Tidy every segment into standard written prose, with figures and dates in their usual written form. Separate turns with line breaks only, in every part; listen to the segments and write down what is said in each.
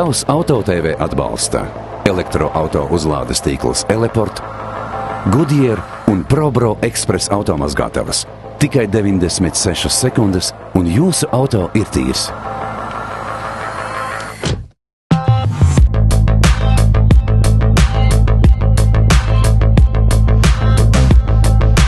Tavs Auto TV atbalsta elektroauto uzlādes tīkls Eleport, Goodyear un ProBro Express automazgātavas. Tikai 96 sekundes un jūsu auto ir tīrs.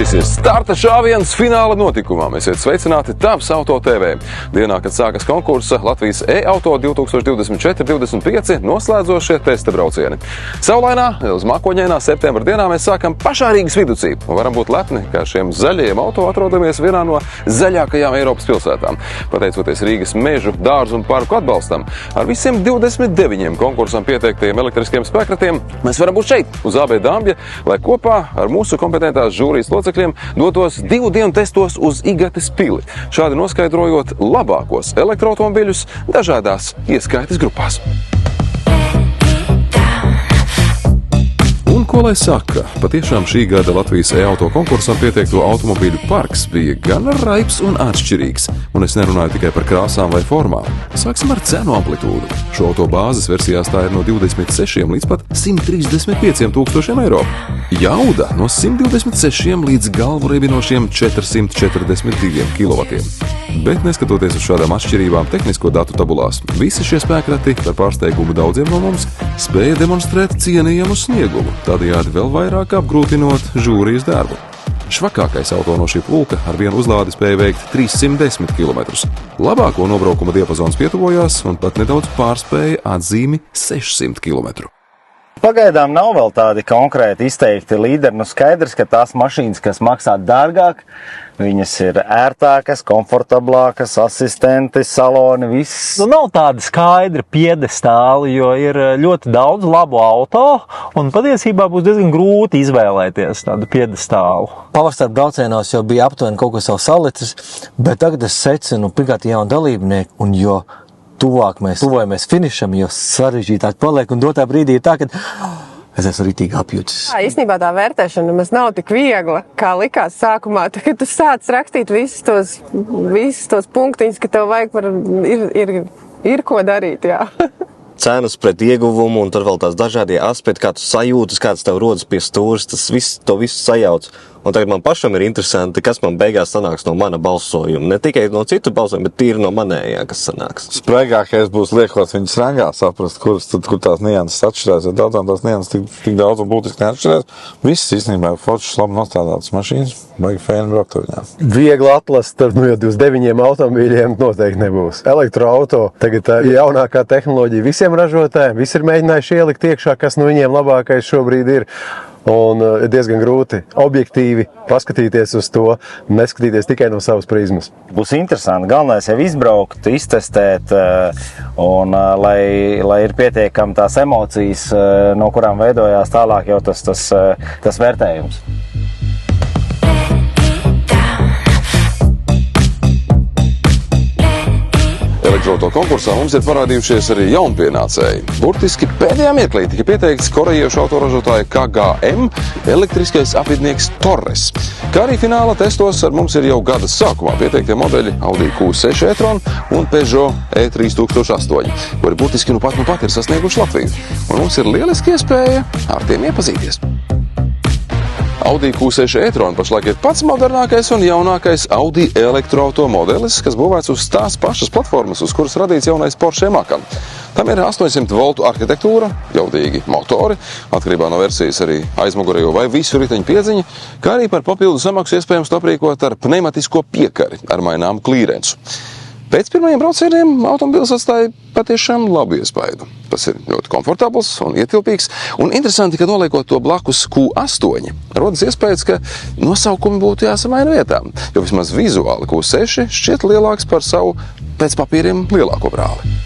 Šis ir starta šāviens fināla notikumā. Esiet sveicināti Tavs Auto TV. Dienā, kad sākas konkursa Latvijas e-auto 2024-25 noslēdzošie testa braucieni. Saulainā, uz mākoņainā septembra dienā mēs sākam pašā Rīgas viducī un varam būt lepni, ka šiem zaļajiem auto atrodamies vienā no zaļākajām Eiropas pilsētām. Pateicoties Rīgas mežu, dārzu un parku atbalstam, ar visiem 29 konkursam pieteiktajiem elektriskiem spēkratiem mēs varam būt šeit, uz AB Dambja, lai kopā ar mūsu kompetentās žūrijas locekļiem dotos 2 dienu testos uz Igates pili, šādi noskaidrojot labākos elektroautomobiļus dažādās ieskaites grupās. Un ko lai saka, patiešām šī gada Latvijas e-auto konkursam pieteikto automobīļu parks bija gan raips un atšķirīgs, un es nerunāju tikai par krāsām vai formām. Sāksim ar cenu amplitūdu. Šo auto bāzes versijās tā ir no 26 līdz pat 135 tūkstošiem eiro. Jauda no 126 līdz galvu riebinošiem 442 kilovatiem. Bet neskatoties uz šādām atšķirībām tehnisko datu tabulās, visi šie spēkrati, par pārsteigumu daudziem no mums, spēja demonstrēt cienījamu sniegumu, tādējādi vēl vairāk apgrūtinot žūrijas darbu. Švakākais auto no šī pulka ar vienu uzlādi spēja veikt 310 km. Labāko nobraukuma diapazons pietuvojās un pat nedaudz pārspēja atzīmi 600 km.
Pagaidām nav vēl tādi konkrēti izteikti līderi. Nu skaidrs, ka tās mašīnas, kas maksā dārgāk, viņas ir ērtākas, komfortablākas, asistenti, saloni, viss.
Nu, nav tādi skaidri piedestāli, jo ir ļoti daudz labu auto, un patiesībā būs diezgan grūti izvēlēties tādu piedestālu.
Pavasara braucienos jau bija aptuveni kaut kas jau salicis, bet tagad es secinu pirmkārt jaunu dalībnieku, un jo tuvāk mēs tuvojamies finišam, jo sarežģītāk paliek, un dotā brīdī ir tā, ka es esmu ritīgi apjūtis.
Īstenībā tā vērtēšana nemaz nav tik viegla, kā likās sākumā. Kad tu sāc rakstīt visus tos punktiņus, ka tev vajag ir ko darīt, jā.
Cenas pret ieguvumu, un tur vēl tās dažādie aspekti, kā tu sajūtas, kāds tev rodas pie stūras, to visu sajauc. Un tagad man pašam ir interesanti, kas man beigās sanāks no mana balsojuma. Ne tikai no citu balsojuma, bet tīri no manējā, kas sanāks.
Spraigākais būs liekot viņus rangā, saprast, kur tās nianses atšķirās. Ja daudzām tās nianses tik daudz un būtiski neatšķirās. Viss īstenībā ir foršas, labi nostādātas mašīnas, baigi fēni brauktuļņā.
Viegli atlas starp 29 automobīļiem noteikti nebūs. Elektroauto tagad ir jaunākā tehnoloģija visiem ražotājiem. Visi ir mēģinājuši ielikt iekšā, kas no viņiem labākais šobrīd ir. Un ir diezgan grūti objektīvi paskatīties uz to, neskatīties tikai no savas prizmas.
Būs interesanti. Galvenais jau izbraukt, iztestēt, un lai ir pietiekami tās emocijas, no kurām veidojās tālāk jau tas vērtējums.
Elektroauto konkursā mums ir parādījušies arī jaunpienācēji. Burtiski pēdējā mirklī tika pieteikts korejiešu autoražotāja KGM elektriskais apvidnieks Torres. Kā arī fināla testos ar mums ir jau gada sākumā pieteiktie modeļi Audi Q6 e-tron un Peugeot E3008, kuri burtiski nu pat ir sasnieguši Latviju. Un mums ir lieliski iespēja ar tiem iepazīties. Audi Q6 e-tron pašlaik ir pats modernākais un jaunākais Audi elektroauto modelis, kas būvēts uz tās pašas platformas, uz kuras radīts jaunais Porsche Macan. Tam ir 800 voltu arhitektūra, jaudīgi motori, atkarībā no versijas arī aizmugurējo vai visu riteņu piedziņu, kā arī par papildu samaksu iespējams to aprīkot ar pneimatisko piekari ar maināmu klīrensu. Pēc pirmajiem braucieniem automobils atstāja patiešām labu iespaidu. Tas ir ļoti komfortabls un ietilpīgs, un interesanti, ka noliekot to blakus Q8, rodas iespējas, ka nosaukumi būtu jāsamaina vietām, jo vismaz vizuāli Q6 šķiet lielāks par savu pēc papīriem lielāko brāli.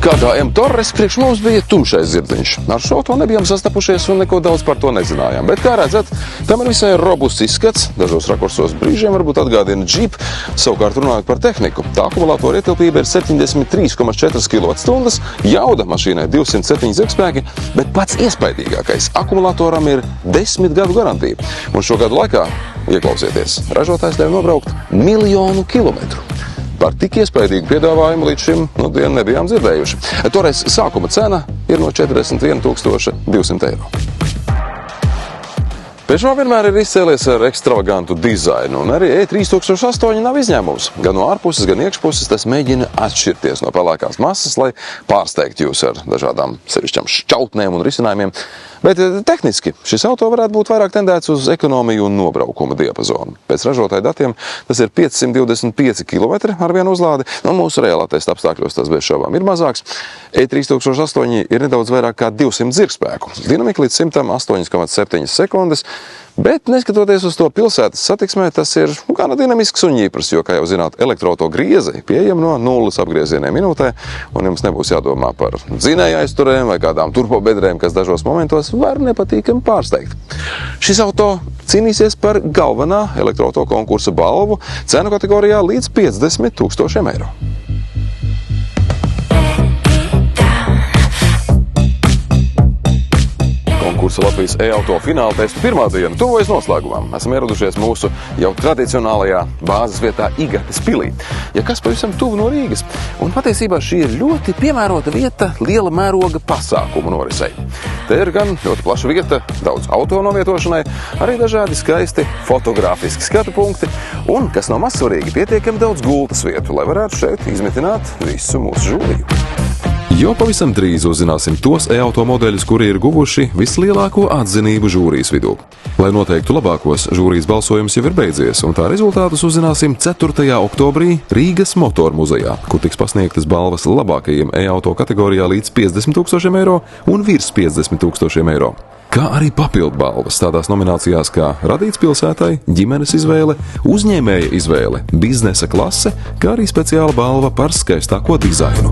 KGM Torres priekš mums bija tumšais zirdziņš. Ar šo auto nebijām sastapušies un neko daudz par to nezinājām, bet, kā redzat, tam ir visai robusts izskats, dažos rakursos brīžiem varbūt atgādina Jeep, savukārt runājot par tehniku. Tā akumulātora ietilpība ir 73,4 kWh, jauda mašīnai 207 zegspēki, bet pats iespaidīgākais akumulātoram ir 10 gadu garantija. Un šo gadu laikā, ieklausieties, ražotājs ļauj nobraukt 1 000 000 kilometru. Par tik iespaidīgu piedāvājumu līdz šim dienu nebijām dzirdējuši. Toreiz sākuma cena ir no 41 200 eiro. Peugeot vienmēr ir izcēlies ar ekstravagantu dizainu, un arī E3008 nav izņēmums. Gan no ārpuses, gan iekšpuses tas mēģina atšķirties no pelēkās masas, lai pārsteigtu jūs ar dažādām sevišķām šķautnēm un risinājumiem. Bet tehniski šis auto varētu būt vairāk tendēts uz ekonomiju un nobraukuma diapazonu. Pēc ražotāja datiem tas ir 525 km ar vienu uzlādi, un mūsu reālā testa apstākļos tas bez šaubām ir mazāks. E3008 ir nedaudz vairāk kā 200 dzirkspēku, dinamika līdz 108,7 sekundes, bet neskatoties uz to pilsētas satiksmē, tas ir gana dinamisks un ņīprs, jo, kā jau zināt, elektroauto grieze pieejama no 0 apgriezieniem minūtē, un jums nebūs jādomā par dzinēja aizturēm vai kādām turbobedrēm, kas dažos momentos var nepatīkami pārsteigt. Šis auto cīnīsies par galvenā elektroauto konkursa balvu cenu kategorijā līdz 50 000 eiro. Konkursa Latvijas e-auto fināla testu pirmā diena tuvojas noslēgumam. Esam ieradušies mūsu jau tradicionālajā bāzes vietā Igates pilī, ja kas pavisam tuvu no Rīgas. Un patiesībā šī ir ļoti piemērota vieta liela mēroga pasākumu norisei. Te ir gan ļoti plaša vieta, daudz auto novietošanai, arī dažādi skaisti fotogrāfiski skatu punkti un, kas nav mazsvarīgi, pietiekami daudz gultas vietu, lai varētu šeit izmitināt visu mūsu žūriju. Jo pavisam drīz uzzināsim tos e-auto modeļus, kuri ir guvuši vislielāko atzinību žūrijas vidū. Lai noteiktu labākos, žūrijas balsojums jau ir beidzies, un tā rezultātus uzzināsim 4. oktobrī Rīgas Motoru muzejā, kur tiks pasniegtas balvas labākajiem e-auto kategorijā līdz 50 000 eiro un virs 50 000 eiro. Kā arī papildu balvas tādās nominācijās kā radīts pilsētai, ģimenes izvēle, uzņēmēja izvēle, biznesa klase, kā arī speciāla balva par skaistāko dizainu.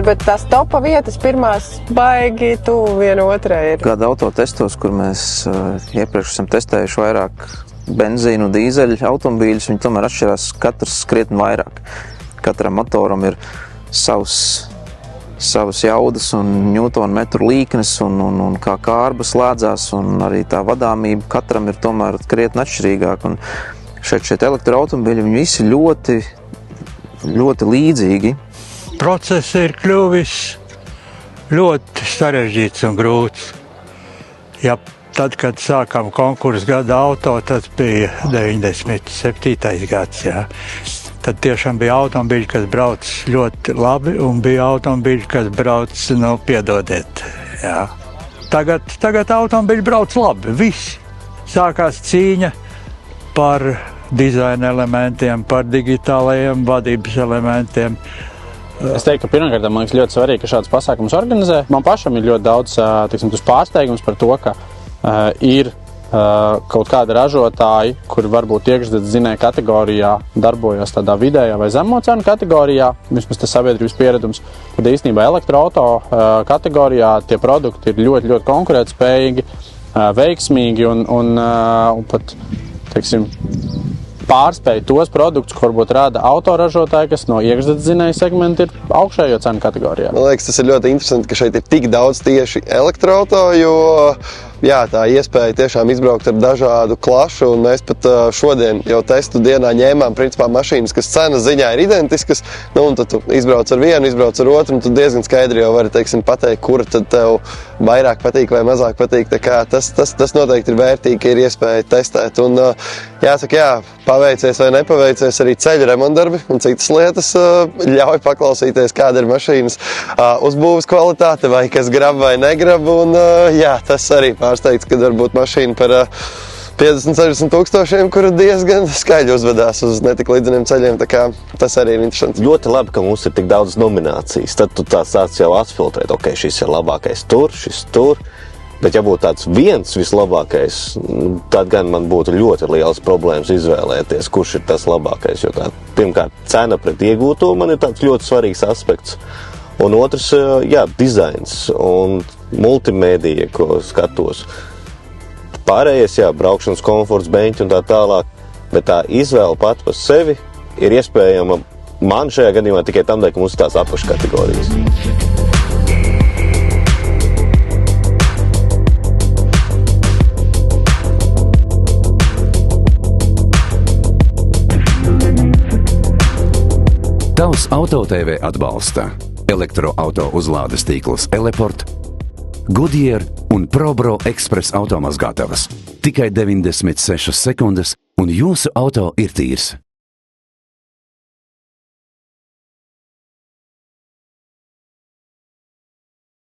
Bet tās topa vietas pirmās baigi tuvu viena otrai ir.
Gada autotestos, kur mēs iepriekš esam testējuši vairāk benzīnu, dīzeļu automobīļus, viņi tomēr atšķirās katrs krietni vairāk. Katram motoram ir savas jaudas un ņūtonmetru līknes un kā kārba slēdzās, un arī tā vadāmība katram ir tomēr krietni atšķirīgāk. Un šeit elektroautomobīļi, viņi visi ļoti, ļoti līdzīgi.
Process ir kļuvis ļoti sarežģīts un grūts. Ja tad, kad sākām konkursu gada auto, tas bija 97. gads. Jā. Tad tiešām bija automobīļi, kas brauc ļoti labi, un bija automobīļi, kas brauc, piedodiet. Jā. Tagad automobīļi brauc labi, visi. Sākās cīņa par dizaina elementiem, par digitālajiem vadības elementiem.
Es teiktu, ka pirmkārt, man liekas ļoti svarīgi, ka šāds pasākums organizē. Man pašam ir ļoti daudz pārsteigums par to, ka ir kaut kādi ražotāji, kuri varbūt iekšzemes dzinēja kategorijā darbojas tādā vidējā vai zemo cenu kategorijā, vismaz tas sabiedrības pieredums, kad īstenībā elektroauto kategorijā tie produkti ir ļoti, ļoti konkurētspējīgi, veiksmīgi un pat, teiksim, pārspēj tos produktus, ko varbūt rāda autoražotāji, kas no iekšzemes dzinēja segmenta ir augšējo cenu kategorijā.
Man liekas, tas ir ļoti interesanti, ka šeit ir tik daudz tieši elektroauto, jo jā, tā iespēja tiešām izbraukt ar dažādu klašu, un mēs pat šodien jau testu dienā ņēmām principā mašīnas, kas cenas ziņā ir identiskas, un tad tu izbrauc ar vienu, izbrauc ar otru, un tu diezgan skaidri jau vari, pateikt, kura tad tev vairāk patīk vai mazāk patīk. Tā kā tas noteikti ir vērtīgi, ka ir iespēja testēt, un jāsaka, jā, paveicies vai nepaveicies, arī ceļu remontdarbi un citas lietas ļauj paklausīties, kāda ir mašīnas uzbūves kvalitāte, vai kas grab vai negrab, un jā, tas arī pārsteigts, kad varbūt mašīna par 50-60 tūkstošiem, kura diezgan skaļi uzvedās uz netik līdzeniem ceļiem, tā kā tas arī ir interesants.
Ļoti labi, ka mums ir tik daudz nominācijas, tad tu tā sāc jau atfiltrēt, ok, šis ir labākais tur, šis tur. Bet ja būtu tāds viens vislabākais, tad gan man būtu ļoti liels problēmas izvēlēties, kurš ir tas labākais. Jo tā, pirmkārt, cena pret iegūto man ir tāds ļoti svarīgs aspekts. Un otrs, jā, dizains un multimēdija, ko skatos. Pārējais, jā, braukšanas komforts, beņķi un tā tālāk, bet tā izvēle pat par sevi ir iespējama man šajā gadījumā tikai tam, ka mums ir tās apakškategorijas.
Tavs Auto TV atbalsta elektroauto uzlādes tīkls Eleport, Goodyear un ProBro Express automazgātavas. Tikai 96 sekundes un jūsu auto ir tīrs.